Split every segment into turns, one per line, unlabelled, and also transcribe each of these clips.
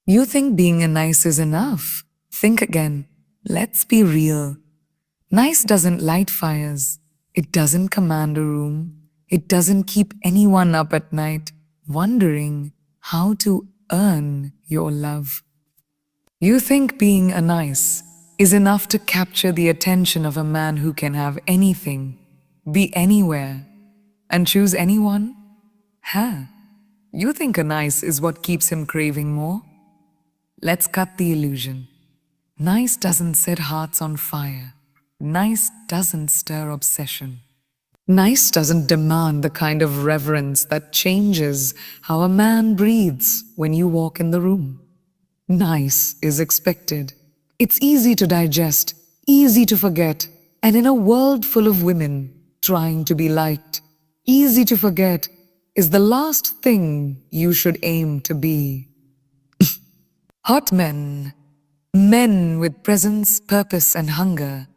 You think being a nice is enough? Think again. Let's be real. Nice doesn't light fires. It doesn't command a room. It doesn't keep anyone up at night wondering how to earn your love. You think being a nice is enough to capture the attention of a man who can have anything, be anywhere, and choose anyone? Huh? You think a nice is what keeps him craving more? Let's cut the illusion. Nice doesn't set hearts on fire. Nice doesn't stir obsession. Nice doesn't demand the kind of reverence that changes how a man breathes when you walk in the room. Nice is expected. It's easy to digest, easy to forget, and in a world full of women trying to be liked, easy to forget is the last thing you should aim to be. Hot men, men with presence, purpose, and hunger,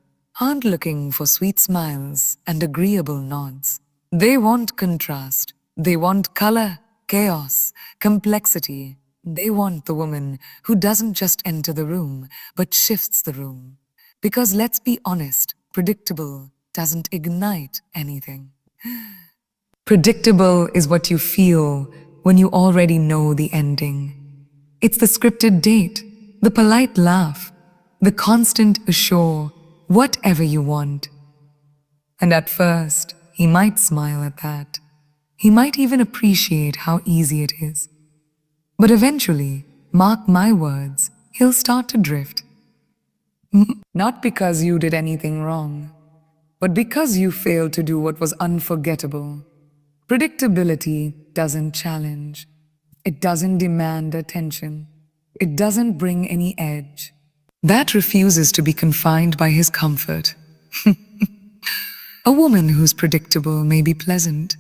aren't looking for sweet smiles and agreeable nods. They want contrast. They want color, chaos, complexity. They want the woman who doesn't just enter the room, but shifts the room. Because let's be honest, predictable doesn't ignite anything. Predictable is what you feel when you already know the ending. It's the scripted date, the polite laugh, the constant assure, whatever you want. And at first, he might smile at that. He might even appreciate how easy it is. But eventually, mark my words, he'll start to drift. Not because you did anything wrong, but because you failed to do what was unforgettable. Predictability doesn't challenge. It doesn't demand attention. It doesn't bring any edge. That refuses to be confined by his comfort. A woman who's predictable may be pleasant,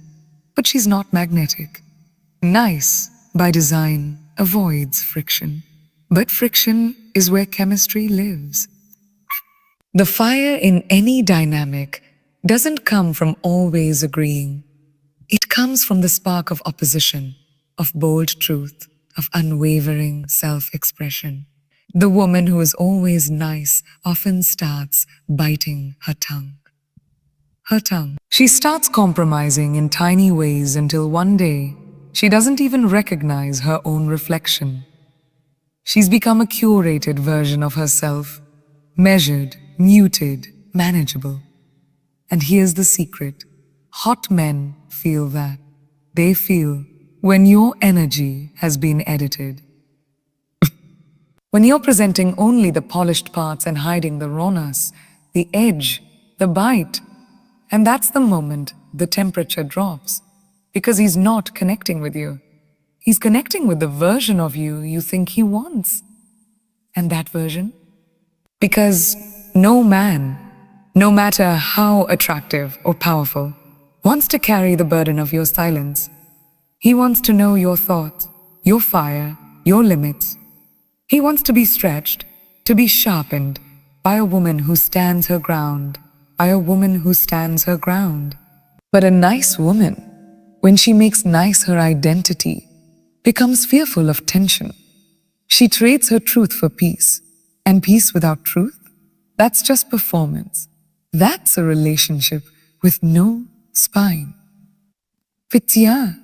but she's not magnetic. Nice, by design, avoids friction. But friction is where chemistry lives. The fire in any dynamic doesn't come from always agreeing. It comes from the spark of opposition, of bold truth, of unwavering self-expression. The woman who is always nice often starts biting her tongue. She starts compromising in tiny ways until one day she doesn't even recognize her own reflection. She's become a curated version of herself, measured, muted, manageable. And here's the secret. Hot men feel that. They feel when your energy has been edited. When you're presenting only the polished parts and hiding the rawness, the edge, the bite. And that's the moment the temperature drops. Because he's not connecting with you. He's connecting with the version of you you think he wants. And that version? Because no man, no matter how attractive or powerful, wants to carry the burden of your silence. He wants to know your thoughts, your fire, your limits. He wants to be stretched, to be sharpened by a woman who stands her ground, by a woman who stands her ground. But a nice woman, when she makes nice her identity, becomes fearful of tension. She trades her truth for peace, and peace without truth, that's just performance. That's a relationship with no spine. Fitya.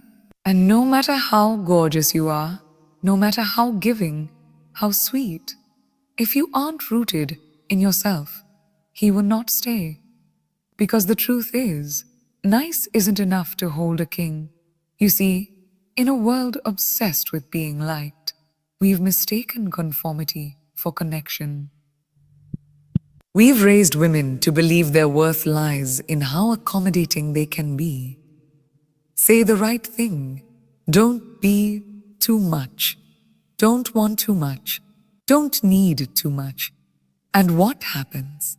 And no matter how gorgeous you are, no matter how giving, how sweet, if you aren't rooted in yourself, he will not stay. Because the truth is, nice isn't enough to hold a king. You see, in a world obsessed with being liked, we've mistaken conformity for connection. We've raised women to believe their worth lies in how accommodating they can be. Say the right thing. Don't be too much. Don't want too much. Don't need too much. And what happens?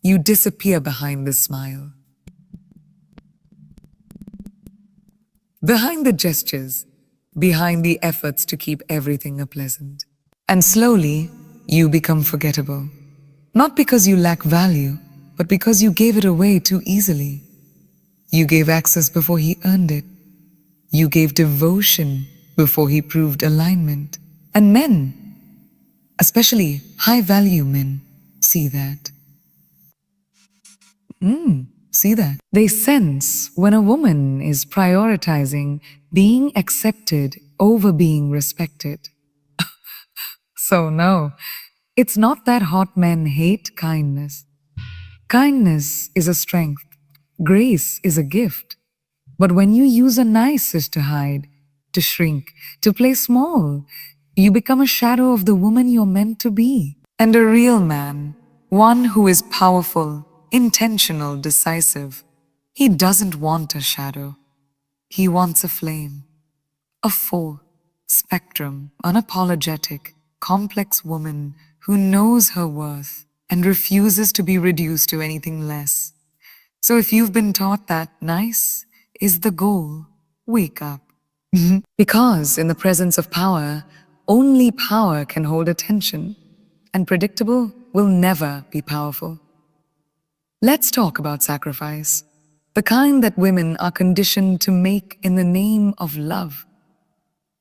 You disappear behind the smile. Behind the gestures, behind the efforts to keep everything pleasant. And slowly, you become forgettable. Not because you lack value, but because you gave it away too easily. You gave access before he earned it. You gave devotion before he proved alignment. And men, Especially high-value men see that. See that? They sense when a woman is prioritizing being accepted over being respected. So, no, it's not that hot men hate kindness. Kindness is a strength, grace is a gift. But when you use a niceness to hide, to shrink, to play small, you become a shadow of the woman you're meant to be. And a real man, one who is powerful, intentional, decisive, he doesn't want a shadow. He wants a flame, a full spectrum, unapologetic, complex woman who knows her worth and refuses to be reduced to anything less. So if you've been taught that nice is the goal, wake up. Because in the presence of power, only power can hold attention, and predictable will never be powerful. Let's talk about sacrifice, the kind that women are conditioned to make in the name of love.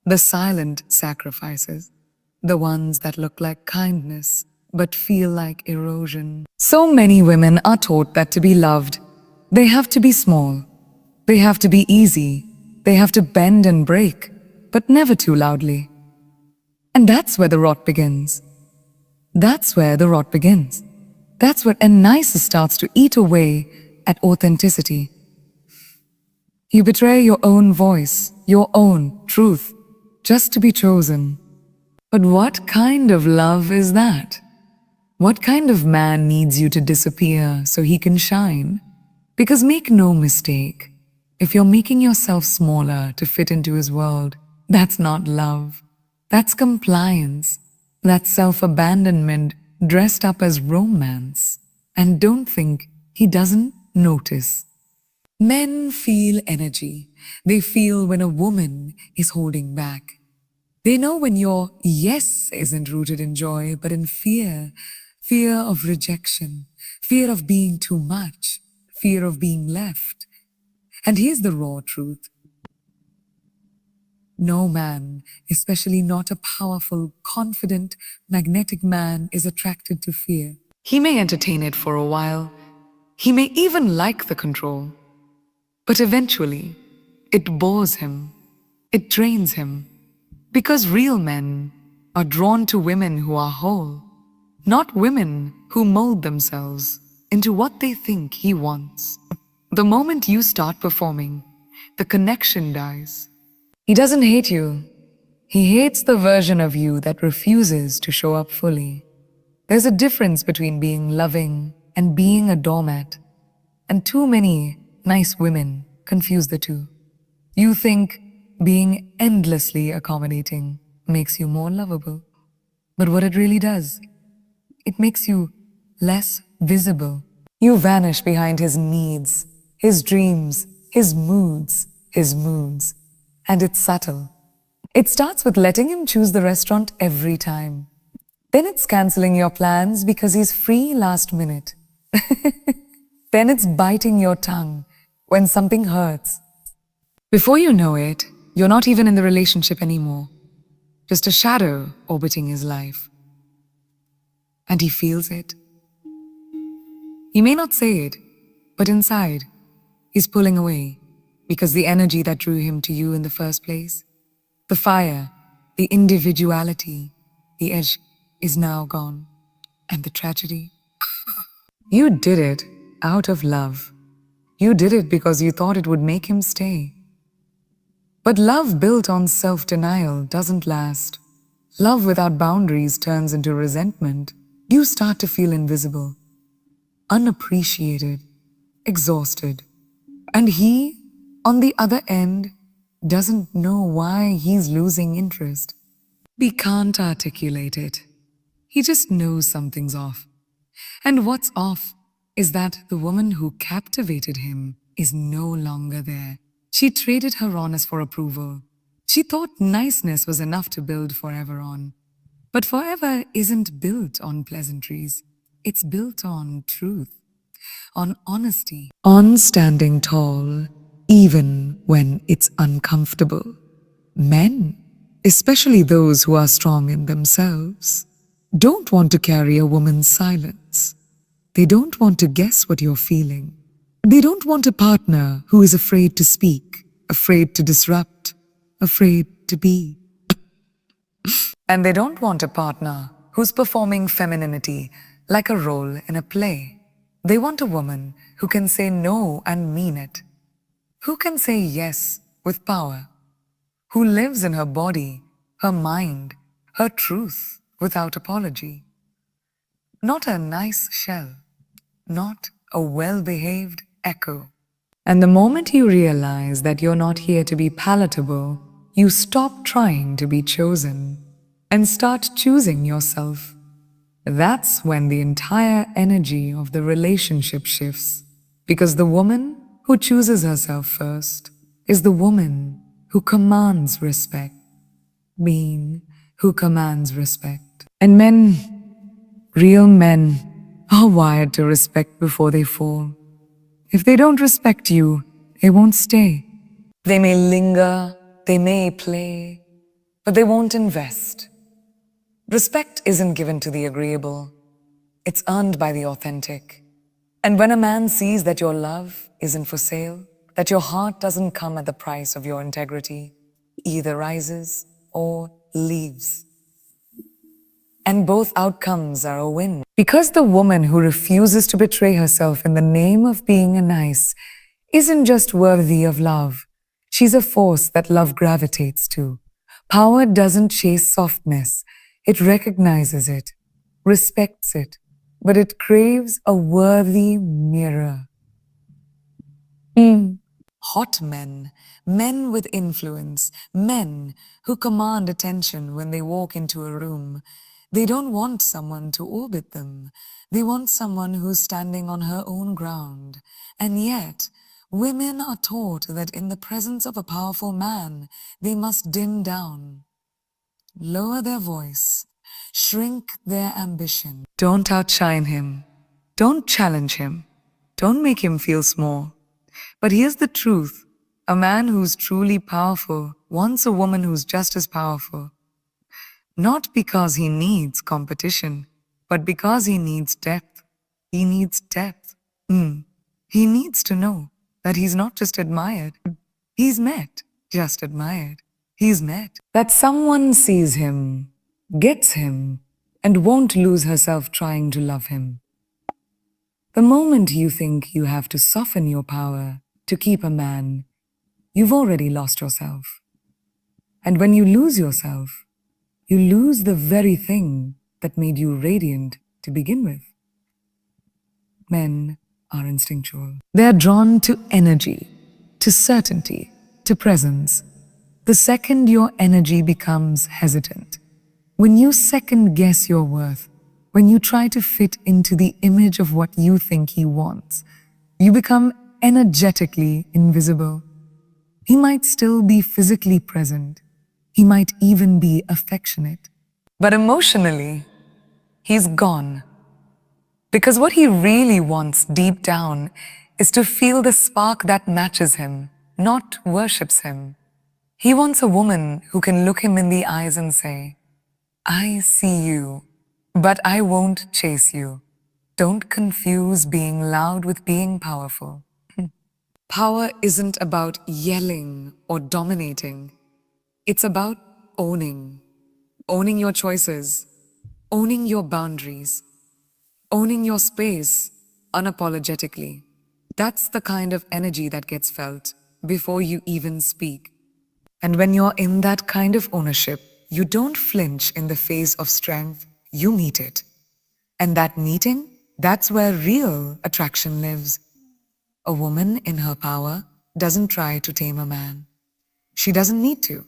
The silent sacrifices, the ones that look like kindness but feel like erosion. So many women are taught that to be loved, they have to be small, they have to be easy, they have to bend and break, but never too loudly. And that's where the rot begins. That's where the rot begins. That's where niceness starts to eat away at authenticity. You betray your own voice, your own truth, just to be chosen. But what kind of love is that? What kind of man needs you to disappear so he can shine? Because make no mistake, if you're making yourself smaller to fit into his world, that's not love. That's compliance. That's self-abandonment dressed up as romance. And don't think he doesn't notice. Men feel energy. They feel when a woman is holding back. They know when your yes isn't rooted in joy, but in fear. Fear of rejection, fear of being too much, fear of being left. And here's the raw truth. No man, especially not a powerful, confident, magnetic man, is attracted to fear. He may entertain it for a while. He may even like the control. But eventually, it bores him. It drains him. Because real men are drawn to women who are whole, not women who mold themselves into what they think he wants. The moment you start performing, the connection dies. He doesn't hate you. He hates the version of you that refuses to show up fully. There's a difference between being loving and being a doormat. And too many nice women confuse the two. You think being endlessly accommodating makes you more lovable. But what it really does, it makes you less visible. You vanish behind his needs, his dreams, his moods. And it's subtle. It starts with letting him choose the restaurant every time. Then it's canceling your plans because he's free last minute. Then it's biting your tongue when something hurts. Before you know it, you're not even in the relationship anymore. Just a shadow orbiting his life. And he feels it. He may not say it, but inside, he's pulling away because the energy that drew him to you in the first place, the fire, the individuality, the edge is now gone. And the tragedy? You did it out of love. You did it because you thought it would make him stay. But love built on self-denial doesn't last. Love without boundaries turns into resentment. You start to feel invisible, unappreciated, exhausted. And he, on the other end, doesn't know why he's losing interest. He can't articulate it. He just knows something's off. And what's off is that the woman who captivated him is no longer there. She traded her honest for approval. She thought niceness was enough to build forever on. But forever isn't built on pleasantries. It's built on truth, on honesty, on standing tall, even when it's uncomfortable. Men, especially those who are strong in themselves, don't want to carry a woman's silence. They don't want to guess what you're feeling. They don't want a partner who is afraid to speak, afraid to disrupt, afraid to be. And they don't want a partner who's performing femininity like a role in a play. They want a woman who can say no and mean it, who can say yes with power, who lives in her body, her mind, her truth without apology. Not a nice shell, not a well-behaved echo. And the moment you realize that you're not here to be palatable, you stop trying to be chosen and start choosing yourself. That's when the entire energy of the relationship shifts, because the woman who chooses herself first is the woman who commands respect, being who commands respect. And men, real men, are wired to respect before they fall. If they don't respect you, they won't stay. They may linger, they may play, but they won't invest. Respect isn't given to the agreeable, it's earned by the authentic. And when a man sees that your love isn't for sale, that your heart doesn't come at the price of your integrity, he either rises or leaves. And both outcomes are a win. Because the woman who refuses to betray herself in the name of being a nice isn't just worthy of love, she's a force that love gravitates to. Power doesn't chase softness, it recognizes it, respects it, but it craves a worthy mirror. Hot men, men with influence, men who command attention when they walk into a room. They don't want someone to orbit them. They want someone who's standing on her own ground. And yet, women are taught that in the presence of a powerful man, they must dim down, lower their voice, shrink their ambition. Don't outshine him. Don't challenge him. Don't make him feel small. But here's the truth. A man who's truly powerful wants a woman who's just as powerful. Not because he needs competition, but because he needs depth. He needs depth. He needs to know that he's not just admired. He's met, just admired. He's met. That someone sees him, gets him, and won't lose herself trying to love him. The moment you think you have to soften your power to keep a man, you've already lost yourself. And when you lose yourself, you lose the very thing that made you radiant to begin with. Men are instinctual. They're drawn to energy, to certainty, to presence. The second your energy becomes hesitant, when you second guess your worth, when you try to fit into the image of what you think he wants, you become energetically invisible. He might still be physically present. He might even be affectionate. But emotionally, he's gone. Because what he really wants deep down is to feel the spark that matches him, not worships him. He wants a woman who can look him in the eyes and say, I see you, but I won't chase you. Don't confuse being loud with being powerful. Power isn't about yelling or dominating. It's about owning your choices, owning your boundaries, owning your space unapologetically. That's the kind of energy that gets felt before you even speak. And when you're in that kind of ownership, you don't flinch in the face of strength, you meet it. And that meeting, that's where real attraction lives. A woman in her power doesn't try to tame a man. She doesn't need to.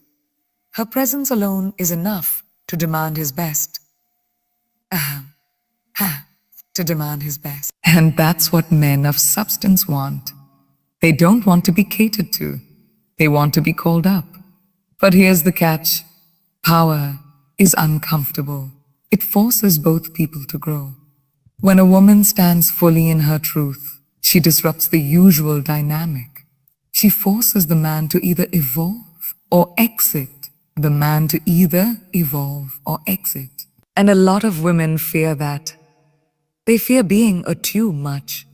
Her presence alone is enough to demand his best. To demand his best. And that's what men of substance want. They don't want to be catered to. They want to be called up. But here's the catch. Power is uncomfortable. It forces both people to grow. When a woman stands fully in her truth, she disrupts the usual dynamic. She forces the man to either evolve or exit. The man to either evolve or exit. And a lot of women fear that. They fear being a too much,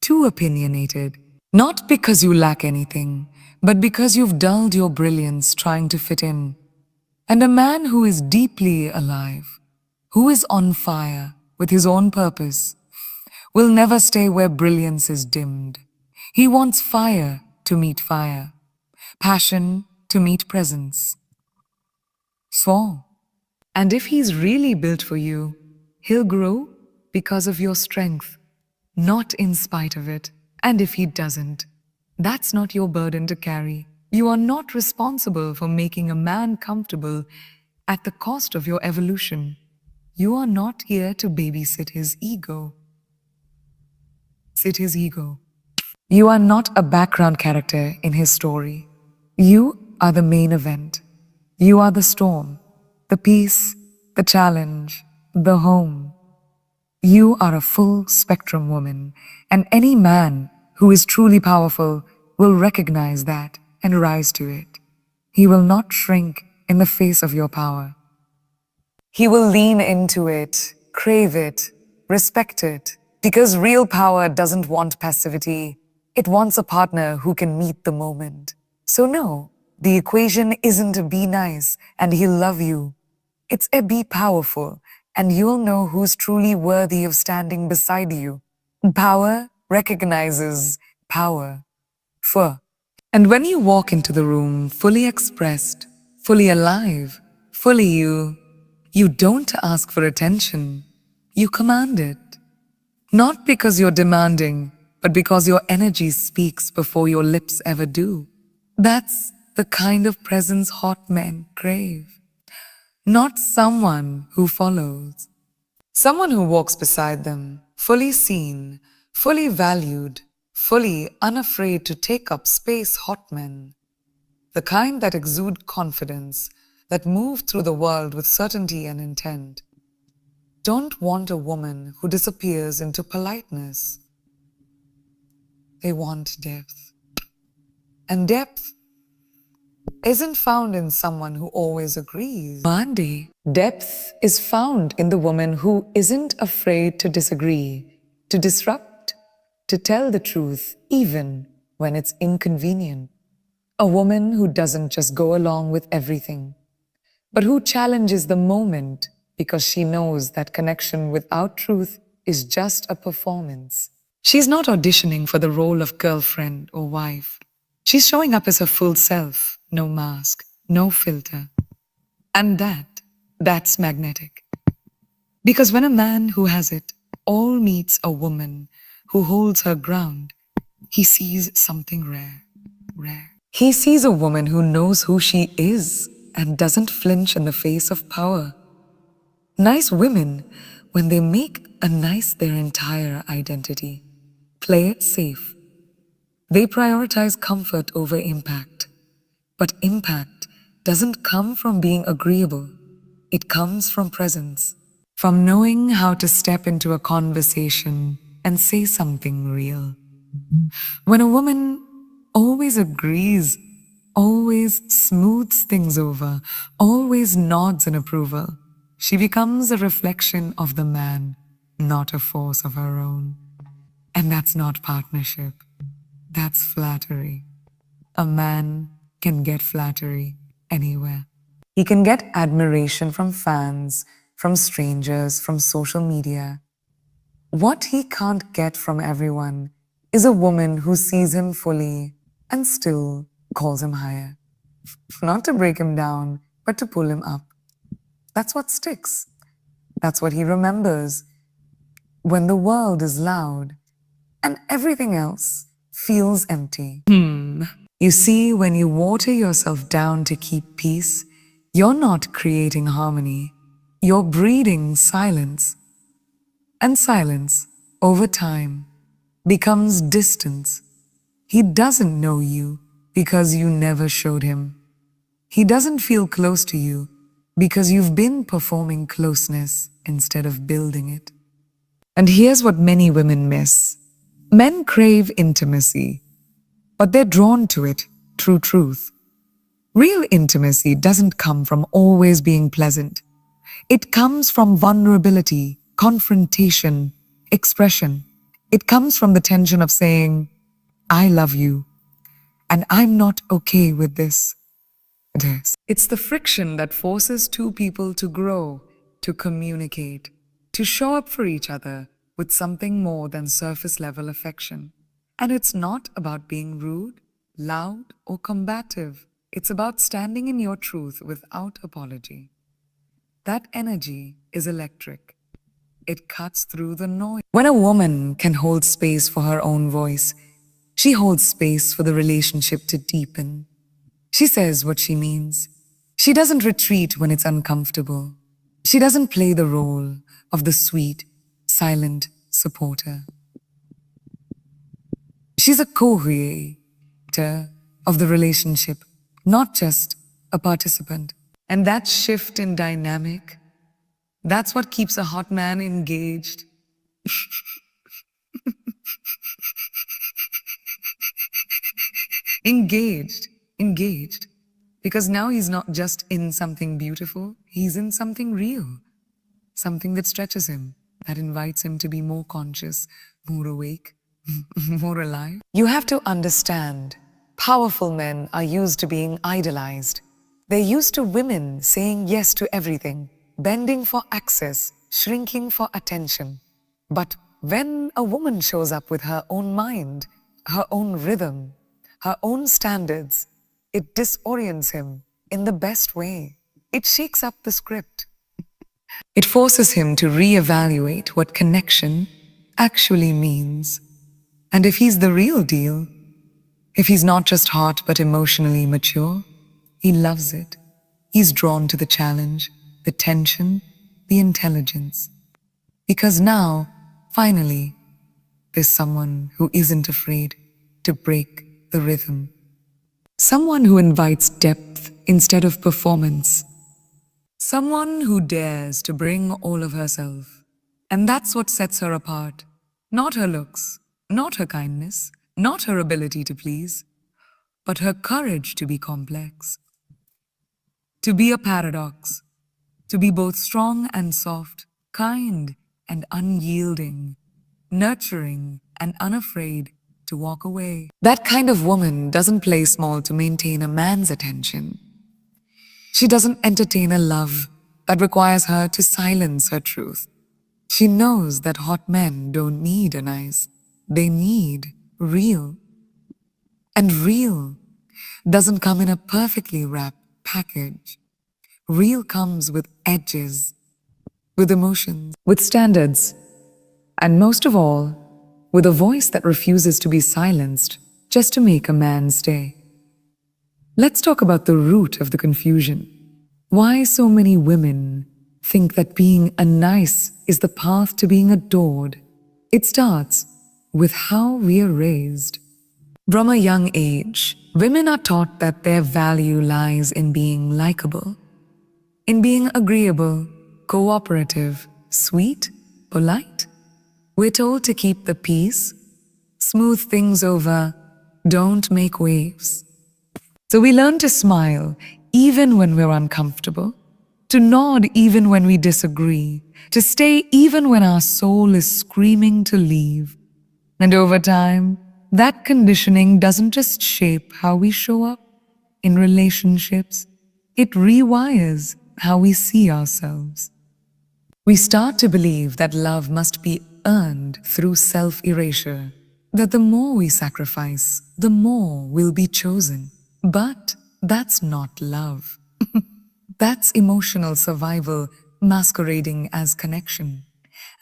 too opinionated. Not because you lack anything, but because you've dulled your brilliance trying to fit in. And a man who is deeply alive, who is on fire with his own purpose, will never stay where brilliance is dimmed. He wants fire to meet fire, passion to meet presence. So, and if he's really built for you, he'll grow because of your strength, not in spite of it. And if he doesn't, that's not your burden to carry. You are not responsible for making a man comfortable at the cost of your evolution. You are not here to babysit his ego. Sit his ego. You are not a background character in his story. You are the main event. You are the storm, the peace, the challenge, the home. You are a full spectrum woman, and any man who is truly powerful will recognize that and rise to it. He will not shrink in the face of your power. He will lean into it, crave it, respect it, because real power doesn't want passivity. It wants a partner who can meet the moment. So no, the equation isn't a be nice and he'll love you. It's a be powerful and you'll know who's truly worthy of standing beside you. Power recognizes power. And when you walk into the room fully expressed, fully alive, fully you don't ask for attention. You command it. Not because you're demanding, but because your energy speaks before your lips ever do. That's the kind of presence hot men crave. Not someone who follows. Someone who walks beside them, fully seen, fully valued, fully unafraid to take up space hot men. The kind that exude confidence, that move through the world with certainty and intent. Don't want a woman who disappears into politeness. They want depth. And depth isn't found in someone who always agrees. Mandy, depth is found in the woman who isn't afraid to disagree, to disrupt, to tell the truth, even when it's inconvenient. A woman who doesn't just go along with everything, but who challenges the moment because she knows that connection without truth is just a performance. She's not auditioning for the role of girlfriend or wife. She's showing up as her full self, no mask, no filter. And that's magnetic. Because when a man who has it all meets a woman who holds her ground, he sees something rare. He sees a woman who knows who she is and doesn't flinch in the face of power. Nice women, when they make a nice their entire identity, play it safe. They prioritize comfort over impact. But impact doesn't come from being agreeable. It comes from presence, from knowing how to step into a conversation and say something real. When a woman always agrees, always smooths things over, always nods in approval, she becomes a reflection of the man, not a force of her own. And that's not partnership. That's flattery. A man can get flattery anywhere. He can get admiration from fans, from strangers, from social media. What he can't get from everyone is a woman who sees him fully and still calls him higher. Not to break him down, but to pull him up. That's what sticks. That's what he remembers when the world is loud and everything else feels empty. You see, when you water yourself down to keep peace, you're not creating harmony. You're breeding silence. And silence, over time, becomes distance. He doesn't know you because you never showed him. He doesn't feel close to you because you've been performing closeness instead of building it. And here's what many women miss. Men crave intimacy, but they're drawn to it through truth. Real intimacy doesn't come from always being pleasant. It comes from vulnerability, confrontation, expression. It comes from the tension of saying, I love you, and I'm not okay with this. It's the friction that forces two people to grow, to communicate, to show up for each other with something more than surface level affection. And it's not about being rude, loud, or combative. It's about standing in your truth without apology. That energy is electric. It cuts through the noise. When a woman can hold space for her own voice, she holds space for the relationship to deepen. She says what she means. She doesn't retreat when it's uncomfortable. She doesn't play the role of the sweet, silent supporter. She's a co-creator of the relationship, not just a participant. And that shift in dynamic, that's what keeps a hot man engaged. Engaged. Because now he's not just in something beautiful, he's in something real, something that stretches him, that invites him to be more conscious, more awake, more alive. You have to understand, powerful men are used to being idolized. They're used to women saying yes to everything, bending for access, shrinking for attention. But when a woman shows up with her own mind, her own rhythm, her own standards, it disorients him in the best way. It shakes up the script. It forces him to reevaluate what connection actually means. And if he's the real deal, if he's not just hot but emotionally mature, he loves it. He's drawn to the challenge, the tension, the intelligence. Because now, finally, there's someone who isn't afraid to break the rhythm. Someone who invites depth instead of performance. Someone who dares to bring all of herself. And that's what sets her apart. Not her looks, not her kindness, not her ability to please, but her courage to be complex. To be a paradox. To be both strong and soft, kind and unyielding, nurturing and unafraid to walk away. That kind of woman doesn't play small to maintain a man's attention. She doesn't entertain a love that requires her to silence her truth. She knows that hot men don't need a nice. They need real. And real doesn't come in a perfectly wrapped package. Real comes with edges, with emotions, with standards, and most of all, with a voice that refuses to be silenced just to make a man stay. Let's talk about the root of the confusion. Why so many women think that being a nice is the path to being adored. It starts with how we are raised. From a young age, women are taught that their value lies in being likable, in being agreeable, cooperative, sweet, polite. We're told to keep the peace, smooth things over, don't make waves. So we learn to smile even when we're uncomfortable, to nod even when we disagree, to stay even when our soul is screaming to leave. And over time, that conditioning doesn't just shape how we show up in relationships, it rewires how we see ourselves. We start to believe that love must be earned through self-erasure, that the more we sacrifice, the more we'll be chosen. But that's not love. That's emotional survival masquerading as connection.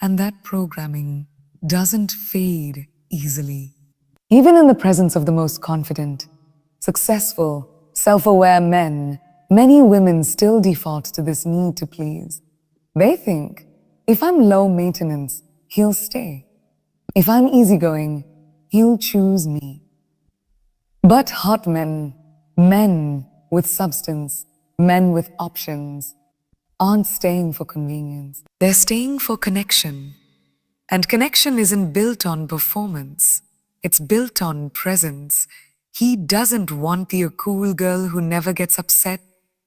And that programming doesn't fade easily. Even in the presence of the most confident, successful, self-aware men, many women still default to this need to please. They think, if I'm low maintenance, he'll stay. If I'm easygoing, he'll choose me. But hot men, men with substance, men with options, aren't staying for convenience. They're staying for connection. And connection isn't built on performance. It's built on presence. He doesn't want the cool girl who never gets upset,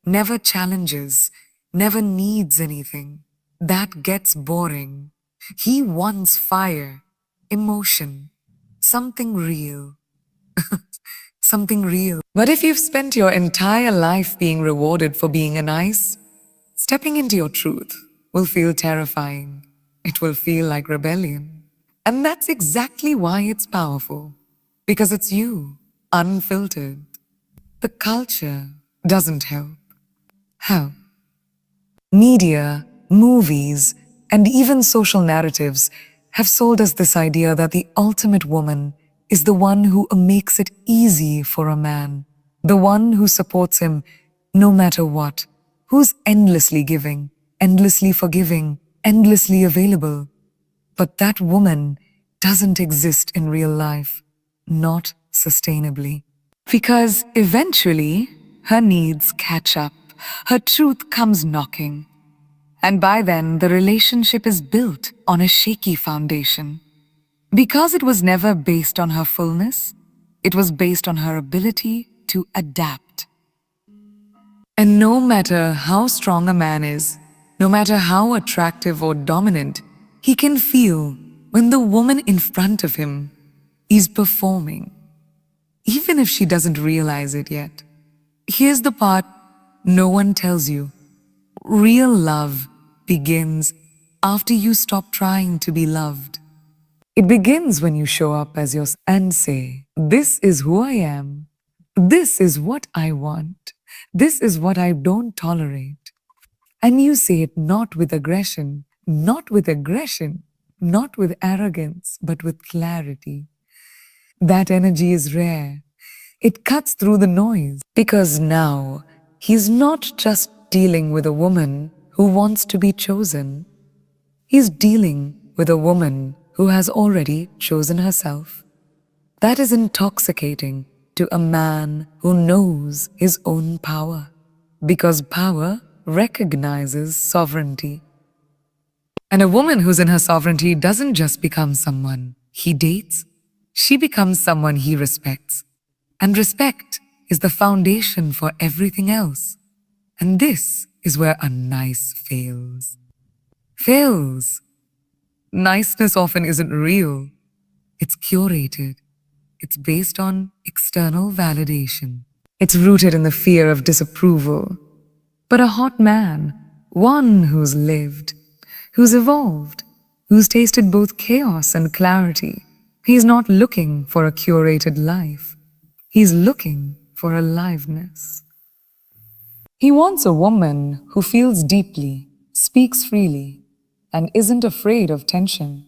never challenges. never needs anything. That gets boring. He wants fire, emotion, something real, something real. But if you've spent your entire life being rewarded for being a nice, stepping into your truth will feel terrifying. It will feel like rebellion. And that's exactly why it's powerful. Because it's you, unfiltered. The culture doesn't help. How? Media, movies, and even social narratives have sold us this idea that the ultimate woman is the one who makes it easy for a man, the one who supports him no matter what, who's endlessly giving, endlessly forgiving, endlessly available. But that woman doesn't exist in real life, not sustainably. Because eventually, her needs catch up, her truth comes knocking. And by then, the relationship is built on a shaky foundation. Because it was never based on her fullness, it was based on her ability to adapt. And no matter how strong a man is, no matter how attractive or dominant, he can feel when the woman in front of him is performing, even if she doesn't realize it yet. Here's the part no one tells you. Real love begins after you stop trying to be loved. It begins when you show up as yourself and say, "This is who I am. This is what I want. This is what I don't tolerate." And you say it not with aggression, not with arrogance, but with clarity. That energy is rare. It cuts through the noise because now he's not just dealing with a woman who wants to be chosen. He's dealing with a woman who has already chosen herself. That is intoxicating to a man who knows his own power, because power recognizes sovereignty. And a woman who's in her sovereignty doesn't just become someone he dates, she becomes someone he respects. And respect is the foundation for everything else. And this is where a nice fails. Fails. Niceness often isn't real. It's curated. It's based on external validation. It's rooted in the fear of disapproval. But a hot man, one who's lived, who's evolved, who's tasted both chaos and clarity, he's not looking for a curated life. He's looking for aliveness. He wants a woman who feels deeply, speaks freely, and isn't afraid of tension.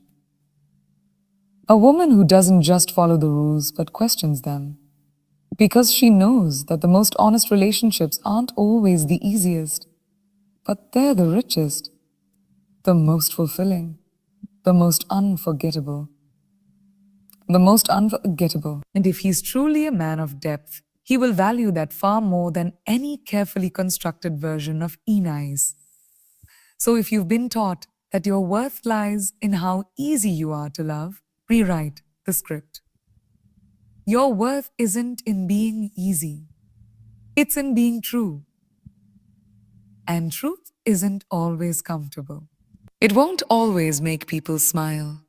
A woman who doesn't just follow the rules but questions them. Because she knows that the most honest relationships aren't always the easiest, but they're the richest, the most fulfilling, the most unforgettable. The most unforgettable. And if he's truly a man of depth, he will value that far more than any carefully constructed version of nice. So if you've been taught that your worth lies in how easy you are to love, rewrite the script. Your worth isn't in being easy. It's in being true. And truth isn't always comfortable. It won't always make people smile.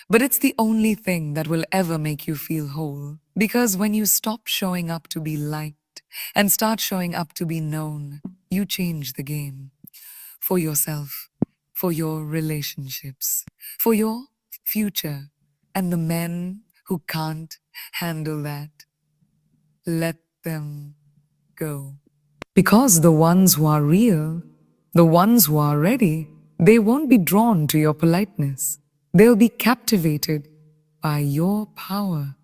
But it's the only thing that will ever make you feel whole. Because when you stop showing up to be liked and start showing up to be known, you change the game. For yourself, for your relationships, for your future. And the men who can't handle that, let them go. Because the ones who are real, the ones who are ready, they won't be drawn to your politeness. They'll be captivated by your power.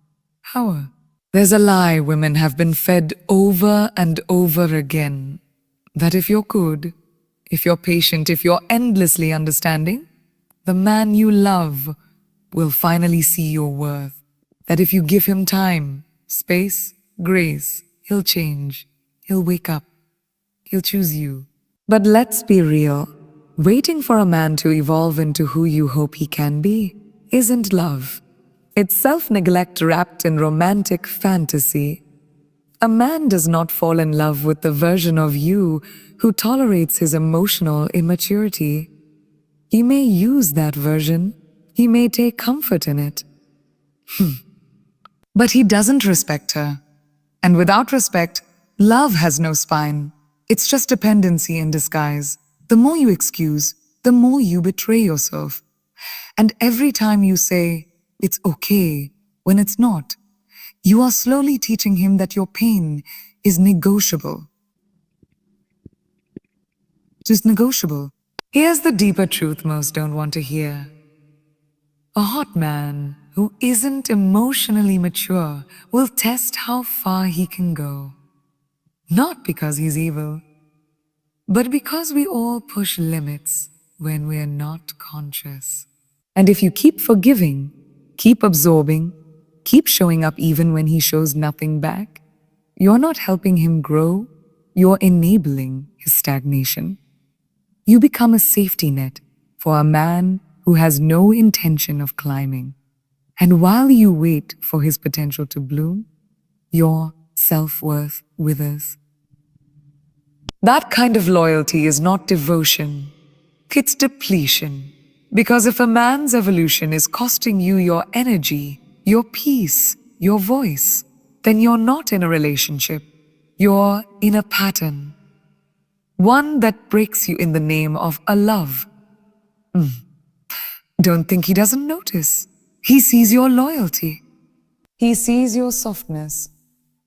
Power. There's a lie women have been fed over and over again, that if you're good, if you're patient, if you're endlessly understanding, the man you love will finally see your worth. That if you give him time, space, grace, he'll change, he'll wake up, he'll choose you. But let's be real. Waiting for a man to evolve into who you hope he can be isn't love. It's self-neglect wrapped in romantic fantasy. A man does not fall in love with the version of you who tolerates his emotional immaturity. He may use that version, he may take comfort in it, but he doesn't respect her. And without respect, love has no spine. It's just dependency in disguise. The more you excuse, the more you betray yourself. And every time you say, it's okay, when it's not, you are slowly teaching him that your pain is negotiable. Just negotiable. Here's the deeper truth most don't want to hear. A hot man who isn't emotionally mature will test how far he can go. Not because he's evil, but because we all push limits when we're not conscious. And if you keep forgiving, keep absorbing, keep showing up even when he shows nothing back, you're not helping him grow, you're enabling his stagnation. You become a safety net for a man who has no intention of climbing. And while you wait for his potential to bloom, your self-worth withers. That kind of loyalty is not devotion, it's depletion. Because if a man's evolution is costing you your energy, your peace, your voice, then you're not in a relationship. You're in a pattern. One that breaks you in the name of a love. Don't think he doesn't notice. He sees your loyalty. He sees your softness.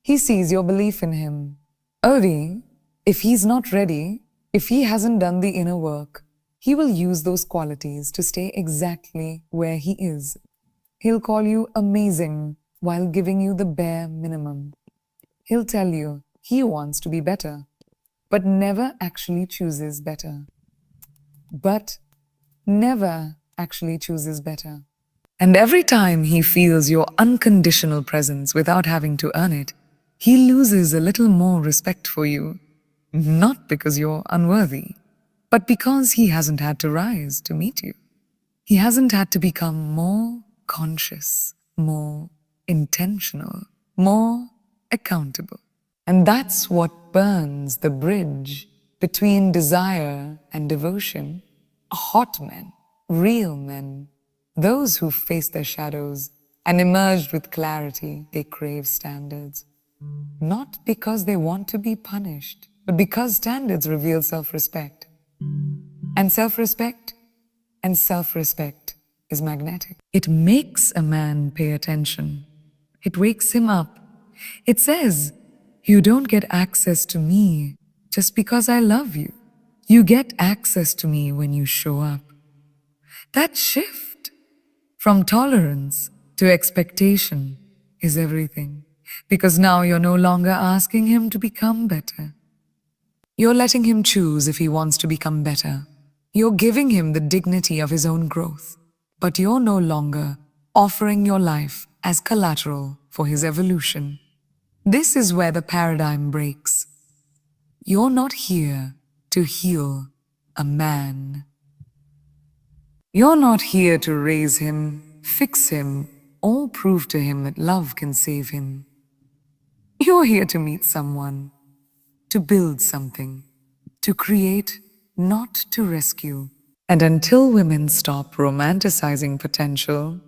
He sees your belief in him. Only, if he's not ready, if he hasn't done the inner work, he will use those qualities to stay exactly where he is. He'll call you amazing while giving you the bare minimum. He'll tell you he wants to be better, but never actually chooses better. And every time he feels your unconditional presence without having to earn it, he loses a little more respect for you. Not because you're unworthy, but because he hasn't had to rise to meet you. He hasn't had to become more conscious, more intentional, more accountable. And that's what burns the bridge between desire and devotion. Hot men, real men, those who face their shadows and emerged with clarity, they crave standards. Not because they want to be punished, but because standards reveal self-respect. And self-respect is magnetic. It makes a man pay attention. It wakes him up. It says, you don't get access to me just because I love you. You get access to me when you show up. That shift from tolerance to expectation is everything. Because now you're no longer asking him to become better. You're letting him choose if he wants to become better. You're giving him the dignity of his own growth. But you're no longer offering your life as collateral for his evolution. This is where the paradigm breaks. You're not here to heal a man. You're not here to raise him, fix him, or prove to him that love can save him. You're here to meet someone, to build something, to create, not to rescue. And until women stop romanticizing potential,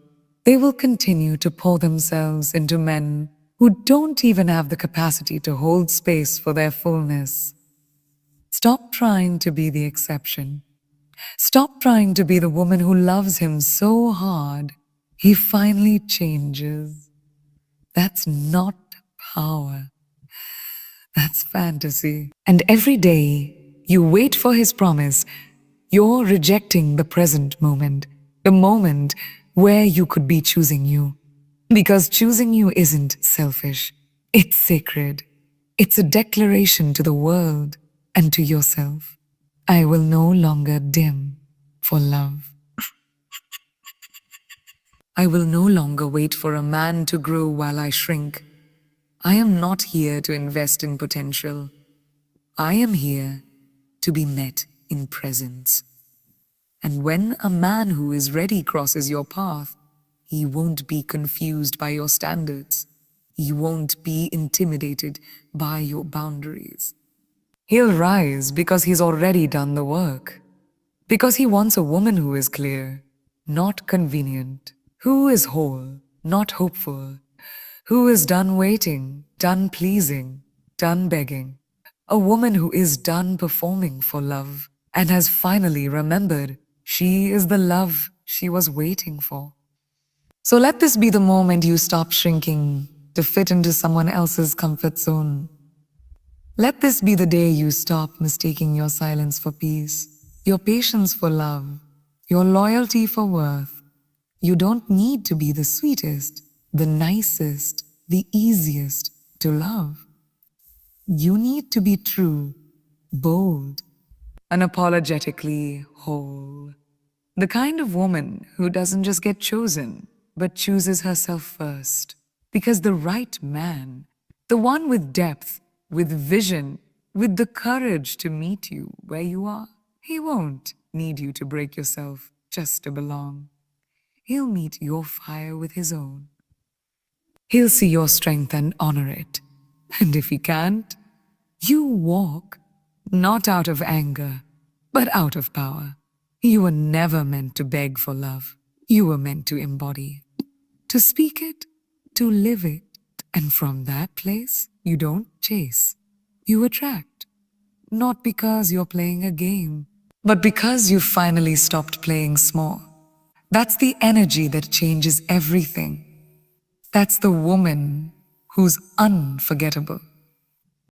they will continue to pour themselves into men who don't even have the capacity to hold space for their fullness. Stop trying to be the exception. Stop trying to be the woman who loves him so hard he finally changes. That's not power. That's fantasy. And every day you wait for his promise, you're rejecting the present moment, the moment where you could be choosing you. Because choosing you isn't selfish, it's sacred. It's a declaration to the world and to yourself. I will no longer dim for love. I will no longer wait for a man to grow while I shrink. I am not here to invest in potential. I am here to be met in presence. And when a man who is ready crosses your path, he won't be confused by your standards. He won't be intimidated by your boundaries. He'll rise because he's already done the work. Because he wants a woman who is clear, not convenient, who is whole, not hopeful, who is done waiting, done pleasing, done begging. A woman who is done performing for love and has finally remembered she is the love she was waiting for. So let this be the moment you stop shrinking to fit into someone else's comfort zone. Let this be the day you stop mistaking your silence for peace, your patience for love, your loyalty for worth. You don't need to be the sweetest, the nicest, the easiest to love. You need to be true, bold, unapologetically whole. The kind of woman who doesn't just get chosen, but chooses herself first. Because the right man, the one with depth, with vision, with the courage to meet you where you are, he won't need you to break yourself just to belong. He'll meet your fire with his own. He'll see your strength and honor it. And if he can't, you walk, not out of anger, but out of power. You were never meant to beg for love. You were meant to embody it, to speak it, to live it. And from that place, you don't chase, you attract. Not because you're playing a game, but because you finally stopped playing small. That's the energy that changes everything. That's the woman who's unforgettable.